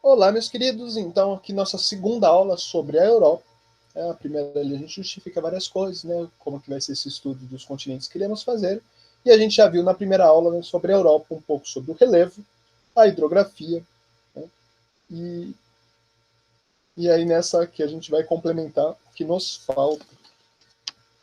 Olá, meus queridos. Então, aqui nossa segunda aula sobre a Europa. A primeira ali a gente justifica várias coisas, né? Como que vai ser esse estudo dos continentes que iremos fazer. E a gente já viu na primeira aula, né, sobre a Europa um pouco sobre o relevo, a hidrografia, né? E, e aí nessa aqui a gente vai complementar o que nos falta,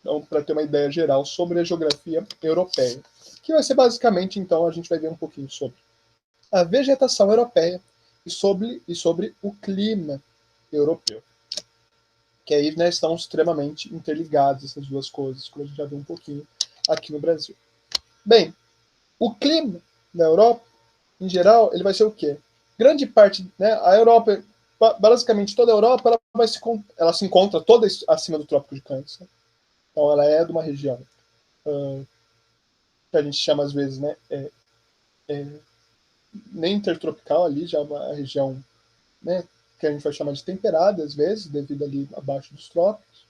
então, para ter uma ideia geral sobre a geografia europeia. Que vai ser basicamente, então, a gente vai ver um pouquinho sobre a vegetação europeia e sobre o clima europeu. Que aí, né, estão extremamente interligados essas duas coisas, como a gente já viu um pouquinho aqui no Brasil. Bem, o clima na Europa, em geral, ele vai ser o quê? Grande parte, né, a Europa, basicamente toda a Europa, ela se encontra toda acima do Trópico de Câncer. Então, ela é de uma região que a gente chama às vezes, né, nem intertropical ali, já é uma região, né, que a gente vai chamar de temperada às vezes, devido ali abaixo dos trópicos.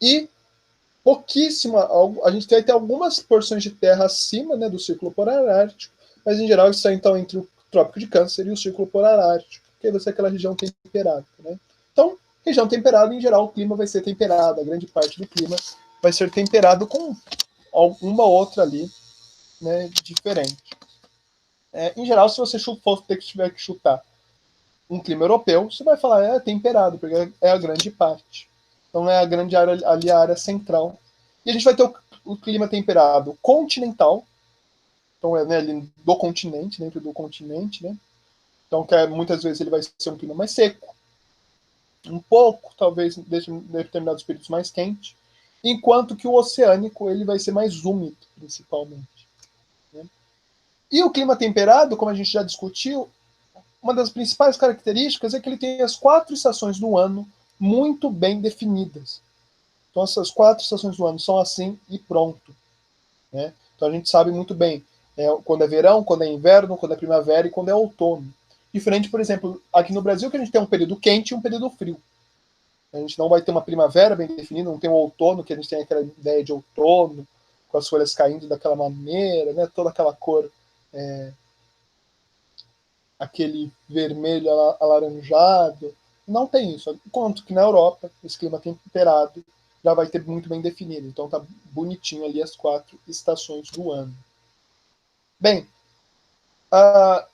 E pouquíssima, a gente vai ter algumas porções de terra acima, né, do Círculo Polar Ártico, mas em geral está então entre o Trópico de Câncer e o Círculo Polar Ártico, que vai ser aquela região temperada, né? Então, região temperada, em geral, o clima vai ser temperado, a grande parte do clima vai ser temperado com alguma outra ali, né, diferente. Em geral, se você tiver que chutar um clima europeu, você vai falar temperado, porque é a grande parte. Então é a grande área ali, a área central. E a gente vai ter o clima temperado continental, então é, né, ali do continente, dentro do continente, né? Então muitas vezes ele vai ser um clima mais seco, um pouco, talvez, em determinados períodos mais quente, enquanto que o oceânico ele vai ser mais úmido, principalmente. Né? E o clima temperado, como a gente já discutiu, uma das principais características é que ele tem as 4 estações do ano muito bem definidas. Então, essas 4 estações do ano são assim e pronto. Né? Então, a gente sabe muito bem quando é verão, quando é inverno, quando é primavera e quando é outono. Diferente, por exemplo, aqui no Brasil, que a gente tem um período quente e um período frio. A gente não vai ter uma primavera bem definida, não tem um outono, que a gente tem aquela ideia de outono, com as folhas caindo daquela maneira, né? Toda aquela cor, aquele vermelho alaranjado. Não tem isso. Enquanto que na Europa, esse clima temperado já vai ter muito bem definido. Então tá bonitinho ali as 4 estações do ano. Bem,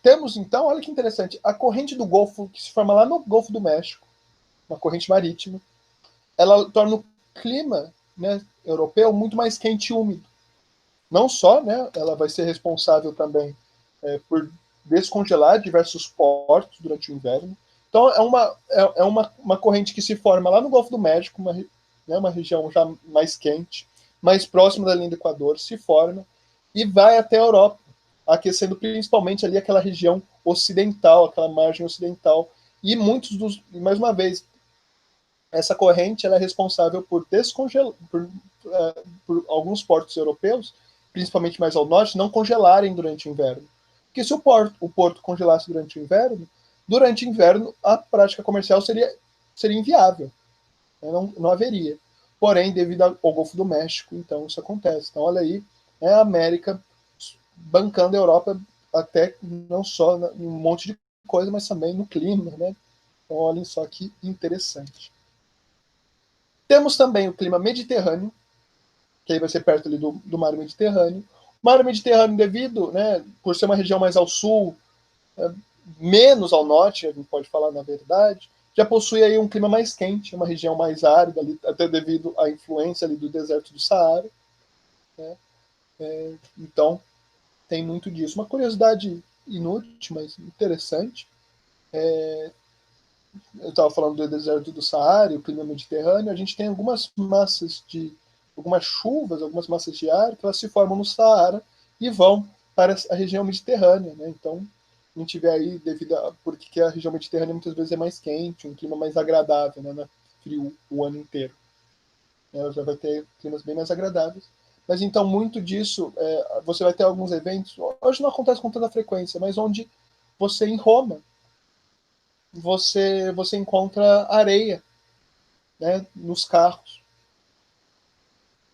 temos então, olha que interessante, a corrente do Golfo, que se forma lá no Golfo do México, uma corrente marítima, ela torna o clima, né, europeu muito mais quente e úmido. Não só, né, ela vai ser responsável também por descongelar diversos portos durante o inverno. Então é uma corrente que se forma lá no Golfo do México, uma região já mais quente, mais próxima da linha do Equador, se forma e vai até a Europa, aquecendo principalmente ali aquela região ocidental, aquela margem ocidental. E muitos dos, mais uma vez, essa corrente ela é responsável por descongelar, por alguns portos europeus, principalmente mais ao norte, não congelarem durante o inverno. Porque se o porto congelasse durante o inverno a prática comercial seria inviável, né? Não haveria. Porém, devido ao Golfo do México, então isso acontece. Então, olha aí, a América bancando a Europa até não só em um monte de coisa, mas também no clima, né? Então, olhem só que interessante. Temos também o clima mediterrâneo, que aí vai ser perto ali do mar Mediterrâneo. O mar Mediterrâneo, devido, né, por ser uma região mais ao sul, menos ao norte, a gente pode falar na verdade, já possui aí um clima mais quente, uma região mais árida, ali, até devido à influência ali do deserto do Saara. Né? Então, tem muito disso. Uma curiosidade inútil, mas interessante. Eu estava falando do deserto do Saara e o clima mediterrâneo. A gente tem algumas chuvas, algumas massas de ar que elas se formam no Saara e vão para a região mediterrânea, né? Então a gente vê aí porque a região mediterrânea muitas vezes é mais quente, um clima mais agradável, né? Frio o ano inteiro. Ela já vai ter climas bem mais agradáveis. Mas então muito disso, você vai ter alguns eventos. Hoje não acontece com tanta frequência, mas onde você em Roma você encontra areia, né, nos carros.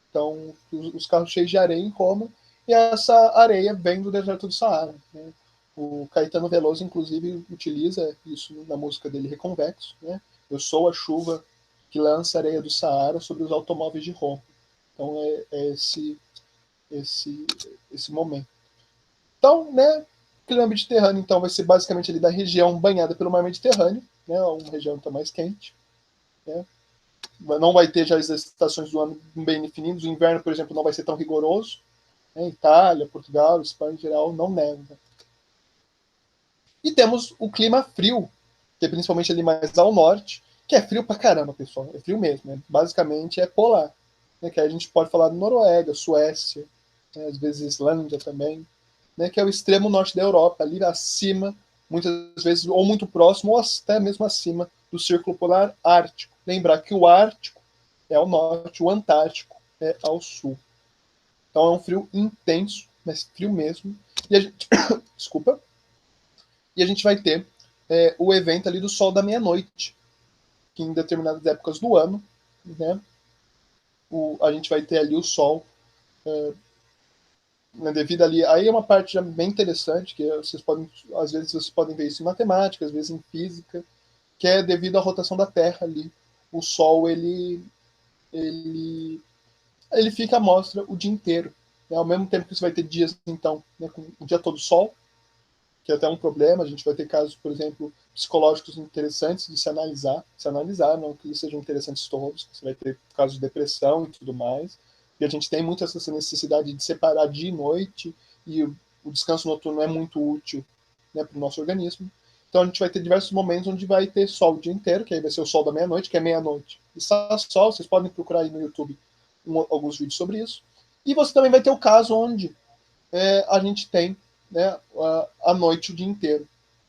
Então, os carros cheios de areia em Roma, e essa areia vem do deserto do Saara. Né? O Caetano Veloso, inclusive, utiliza isso na música dele, Reconvexo, né? Eu sou a chuva que lança areia do Saara sobre os automóveis de Roma. Então é esse, esse momento. Então, né, o clima mediterrâneo então, vai ser basicamente ali da região banhada pelo mar Mediterrâneo, né, uma região então, mais quente. Né? Não vai ter já as estações do ano bem definidas. O inverno, por exemplo, não vai ser tão rigoroso. Né? Itália, Portugal, Espanha em geral, não neva. E temos o clima frio, que é principalmente ali mais ao norte, que é frio pra caramba, pessoal. É frio mesmo. Né? Basicamente é polar. Né? Que a gente pode falar de Noruega, Suécia, né? Às vezes Islândia também, né? Que é o extremo norte da Europa, ali acima, muitas vezes, ou muito próximo, ou até mesmo acima do Círculo Polar Ártico. Lembrar que o Ártico é ao norte, o Antártico é ao sul. Então é um frio intenso, mas frio mesmo. E a gente, desculpa, e a gente vai ter o evento ali do Sol da Meia-Noite, que em determinadas épocas do ano, né, a gente vai ter ali o Sol, né, devido ali, aí é uma parte já bem interessante, que vocês podem, às vezes vocês podem ver isso em matemática, às vezes em física, que é devido à rotação da Terra ali. O Sol, ele, ele fica à mostra o dia inteiro. Né? Ao mesmo tempo que você vai ter dias, então, né, com o dia todo sol, que é até um problema. A gente vai ter casos, por exemplo, psicológicos interessantes de se analisar, não que eles sejam interessantes todos. Você vai ter casos de depressão e tudo mais. E a gente tem muito essa necessidade de separar dia e noite, e o descanso noturno é muito útil, né, para o nosso organismo. Então a gente vai ter diversos momentos onde vai ter sol o dia inteiro, que aí vai ser o sol da meia-noite, que é meia-noite. E está sol, vocês podem procurar aí no YouTube alguns vídeos sobre isso. E você também vai ter o caso onde a gente tem, né, a noite o dia inteiro,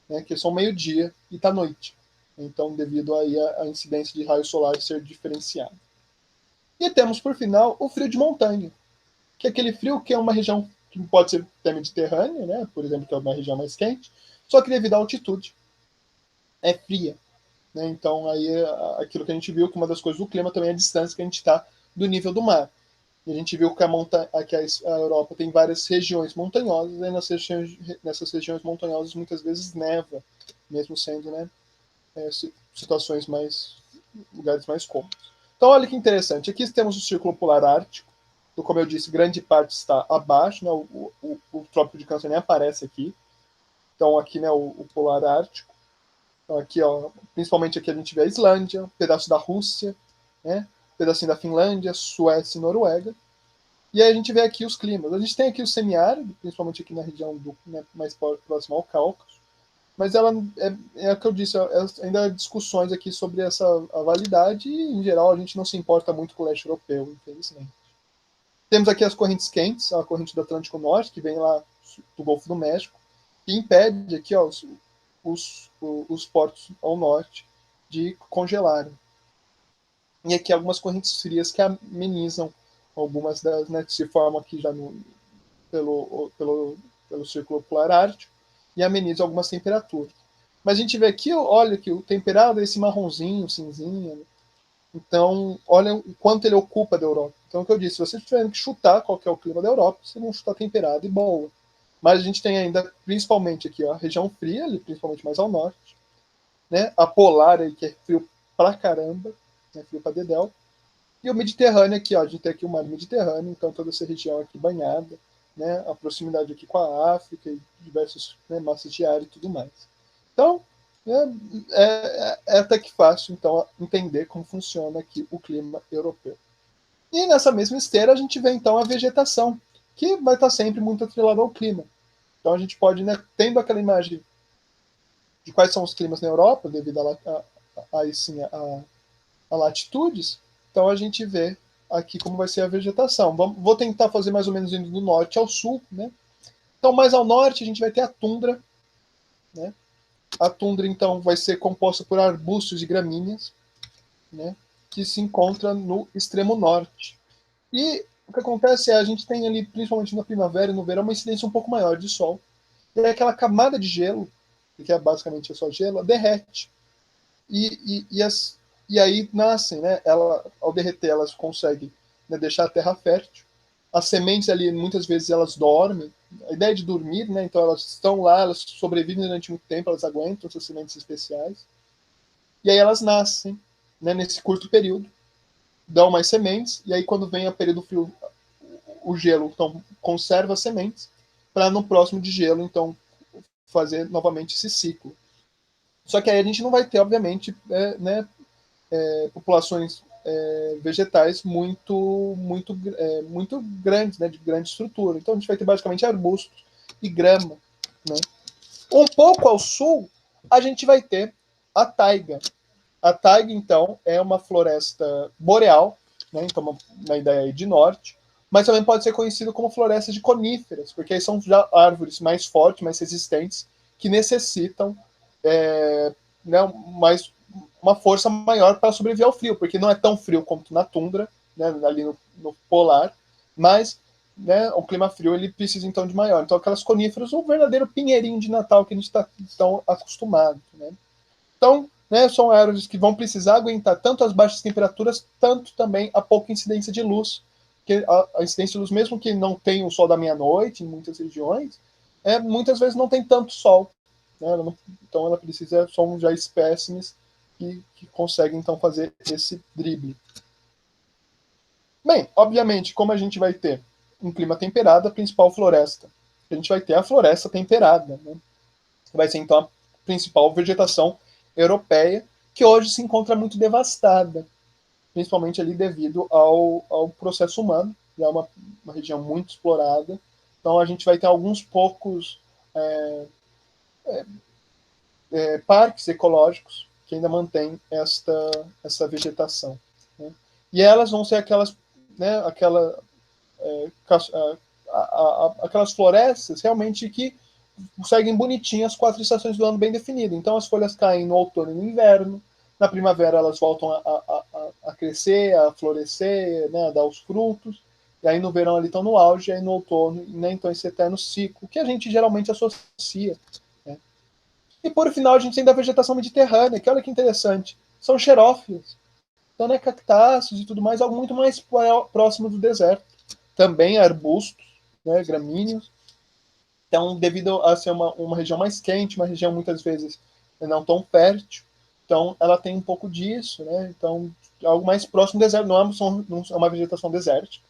né, que são meio-dia e está noite. Então, devido aí à incidência de raios solares ser diferenciada. E temos, por final, o frio de montanha, que é aquele frio que é uma região que pode ser até mediterrânea, né, por exemplo, que é uma região mais quente, só que devido à altitude é fria. Né? Então, aí aquilo que a gente viu, que uma das coisas do clima também é a distância que a gente está do nível do mar. E a gente viu que a Europa tem várias regiões montanhosas, e nessas regiões montanhosas muitas vezes neva, mesmo sendo, né, situações mais, lugares mais cômodos. Então, olha que interessante. Aqui temos o Círculo Polar Ártico, então, como eu disse, grande parte está abaixo, né, o Trópico de Câncer nem aparece aqui. Então, aqui, né, o Polar Ártico. Então, aqui, ó, principalmente aqui a gente vê a Islândia, um pedaço da Rússia, né, um pedacinho da Finlândia, Suécia e Noruega. E aí a gente vê aqui os climas. A gente tem aqui o semiárido, principalmente aqui na região né, mais próxima ao Cáucaso, mas ela é o que eu disse, ainda há discussões aqui sobre essa a validade e, em geral, a gente não se importa muito com o leste europeu, infelizmente. Temos aqui as correntes quentes, a corrente do Atlântico Norte, que vem lá do Golfo do México, que impede aqui ó, os portos ao norte de congelarem. E aqui algumas correntes frias que amenizam algumas das, né, que se formam aqui já pelo Círculo Polar Ártico e ameniza algumas temperaturas. Mas a gente vê aqui, olha que o temperado é esse marronzinho, cinzinha. Né? Então, olha o quanto ele ocupa da Europa. Então, o que eu disse, se você tiver que chutar qual que é o clima da Europa, você não chutar temperado e boa. Mas a gente tem ainda, principalmente aqui, ó, a região fria, ali, principalmente mais ao norte, né? A polar, aí, que é frio pra caramba, né? Frio pra dedéu. E o Mediterrâneo aqui, ó, a gente tem aqui o mar Mediterrâneo, então toda essa região aqui banhada, né, a proximidade aqui com a África e diversas, né, massas de ar e tudo mais. Então, é até que fácil então entender como funciona aqui o clima europeu. E nessa mesma esteira a gente vê então a vegetação, que vai estar sempre muito atrelada ao clima. Então a gente pode, né, tendo aquela imagem de quais são os climas na Europa, devido a latitudes, então a gente vê aqui como vai ser a vegetação. Vou tentar fazer mais ou menos indo do norte ao sul, né? Então, mais ao norte, a gente vai ter a tundra, né? A tundra, então, vai ser composta por arbustos e gramíneas, né? Que se encontra no extremo norte. E o que acontece é a gente tem ali, principalmente na primavera e no verão, uma incidência um pouco maior de sol. E aí aquela camada de gelo, que é basicamente só gelo, derrete. E aí nascem, né? Ao derreter, elas conseguem, né, deixar a terra fértil. As sementes ali, muitas vezes, elas dormem, a ideia de dormir, né? Então elas estão lá, elas sobrevivem durante muito tempo, elas aguentam essas sementes especiais. E aí elas nascem, né, nesse curto período, dão mais sementes, e aí quando vem o período frio, o gelo, então conserva as sementes, para no próximo de gelo, então, fazer novamente esse ciclo. Só que aí a gente não vai ter, obviamente, populações vegetais muito grandes, né, de grande estrutura. Então a gente vai ter basicamente arbustos e grama. Né? Um pouco ao sul, a gente vai ter a taiga. A taiga, então, é uma floresta boreal, né? Então, uma ideia aí de norte, mas também pode ser conhecido como floresta de coníferas, porque aí são já árvores mais fortes, mais resistentes, que necessitam né, uma força maior para sobreviver ao frio, porque não é tão frio quanto na tundra, né, ali no polar, mas né, o clima frio ele precisa então de maior. Então aquelas coníferas, um verdadeiro pinheirinho de Natal que a gente está tão acostumado. Né? Então, né, são árvores que vão precisar aguentar tanto as baixas temperaturas, tanto também a pouca incidência de luz. Porque a incidência de luz, mesmo que não tenha o sol da meia-noite em muitas regiões, muitas vezes não tem tanto sol. Né? Então ela precisa, são já espécimes que conseguem então fazer esse drible. Bem, obviamente, como a gente vai ter um clima temperado, a principal floresta, a gente vai ter a floresta temperada. Né? Vai ser então a principal vegetação europeia, que hoje se encontra muito devastada, principalmente ali devido ao processo humano, que é uma região muito explorada. Então a gente vai ter alguns poucos parques ecológicos que ainda mantêm essa vegetação. Né? E elas vão ser aquelas, né, aquelas florestas realmente que seguem bonitinho as 4 estações do ano bem definidas. Então as folhas caem no outono e no inverno. Na primavera elas voltam a crescer, a florescer, né, a dar os frutos. E aí no verão eles estão no auge, e aí no outono, né, então esse eterno ciclo, que a gente geralmente associa. Né? E por final a gente tem da vegetação mediterrânea, que olha que interessante, são xerófilas. Então, né, cactáceos e tudo mais, algo muito mais próximo do deserto. Também arbustos, né, gramíneos. Então, devido a ser uma região mais quente, uma região muitas vezes não tão fértil, então ela tem um pouco disso, né? Então, algo mais próximo do deserto. Não é uma vegetação desértica,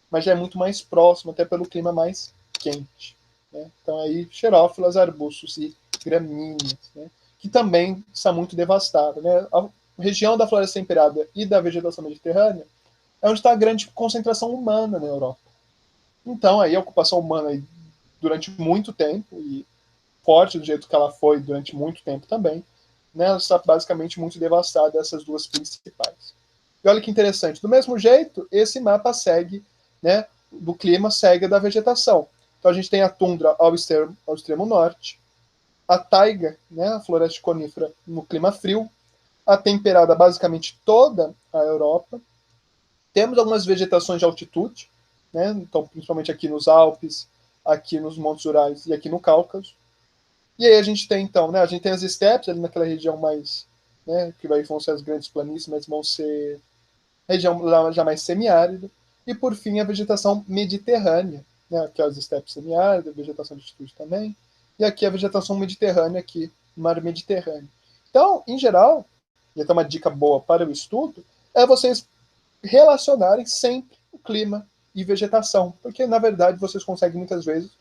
mas já é muito mais próximo, até pelo clima mais quente. Né? Então, aí, xerófilas, arbustos e gramíneas, né? Que também está muito devastada. Né? A região da floresta temperada e da vegetação mediterrânea é onde está a grande concentração humana na Europa. Então, aí, a ocupação humana aí, durante muito tempo, e forte do jeito que ela foi durante muito tempo também, né, ela está basicamente muito devastada, essas duas principais. E olha que interessante, do mesmo jeito, esse mapa segue, né, do clima segue da vegetação. Então a gente tem a tundra ao extremo norte, a taiga, né, a floresta conífera no clima frio, a temperada basicamente toda a Europa. Temos algumas vegetações de altitude, né, então principalmente aqui nos Alpes, aqui nos Montes Urais e aqui no Cáucaso. E aí a gente tem, então, né, a gente tem as estepes ali naquela região mais, né, que vão ser as grandes planícies, mas vão ser região já mais semiárida. E, por fim, a vegetação mediterrânea, né, que é as estepes semiáridas, vegetação de altitude também. E aqui a vegetação mediterrânea, aqui, mar Mediterrâneo. Então, em geral, e até uma dica boa para o estudo, é vocês relacionarem sempre o clima e vegetação, porque, na verdade, vocês conseguem, muitas vezes,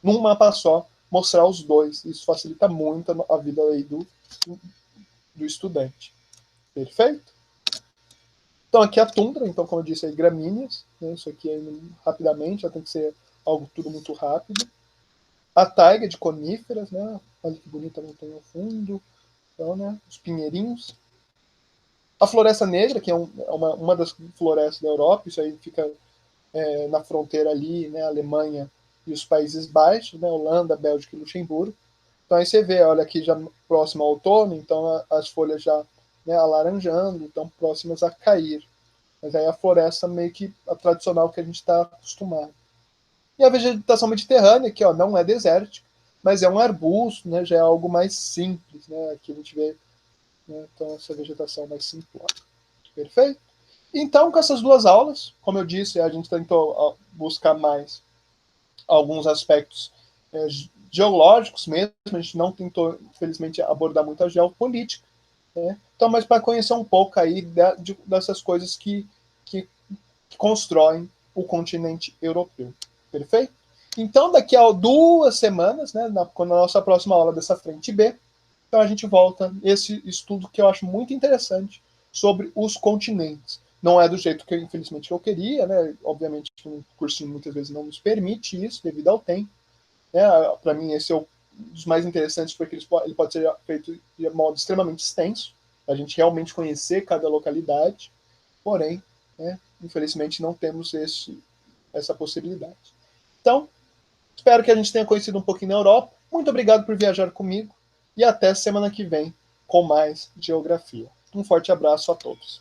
num mapa só, mostrar os dois. Isso facilita muito a vida aí do estudante. Perfeito? Então aqui a tundra, então como eu disse aí, gramíneas, né? Isso aqui aí, rapidamente, já tem que ser algo tudo muito rápido. A taiga de coníferas, né? Olha que bonita a montanha ao fundo. Então, né? Os pinheirinhos. A floresta negra, que é uma das florestas da Europa, isso aí fica na fronteira ali, né? Alemanha e os Países Baixos, né? Holanda, Bélgica e Luxemburgo. Então aí você vê, olha aqui já próximo ao outono, então as folhas já, né, alaranjando, então próximas a cair. Mas aí a floresta meio que a tradicional que a gente está acostumado. E a vegetação mediterrânea, que ó, não é desértica, mas é um arbusto, né, já é algo mais simples. Né, aqui a gente vê, né, então essa vegetação mais simplória. Perfeito? Então, com essas duas aulas, como eu disse, a gente tentou buscar mais alguns aspectos geológicos mesmo, a gente não tentou, infelizmente, abordar muito a geopolítica, né? Então, mas para conhecer um pouco aí dessas coisas que constroem o continente europeu. Perfeito? Então, daqui a 2 semanas, né, quando a nossa próxima aula dessa frente B, então a gente volta esse estudo que eu acho muito interessante sobre os continentes. Não é do jeito que, infelizmente, eu queria, né? Obviamente, um cursinho muitas vezes não nos permite isso, devido ao tempo. Né? Para mim, esse é um dos mais interessantes, porque ele pode ser feito de modo extremamente extenso, a gente realmente conhecer cada localidade, porém, né, infelizmente, não temos essa possibilidade. Então, espero que a gente tenha conhecido um pouquinho da Europa. Muito obrigado por viajar comigo e até semana que vem com mais geografia. Um forte abraço a todos.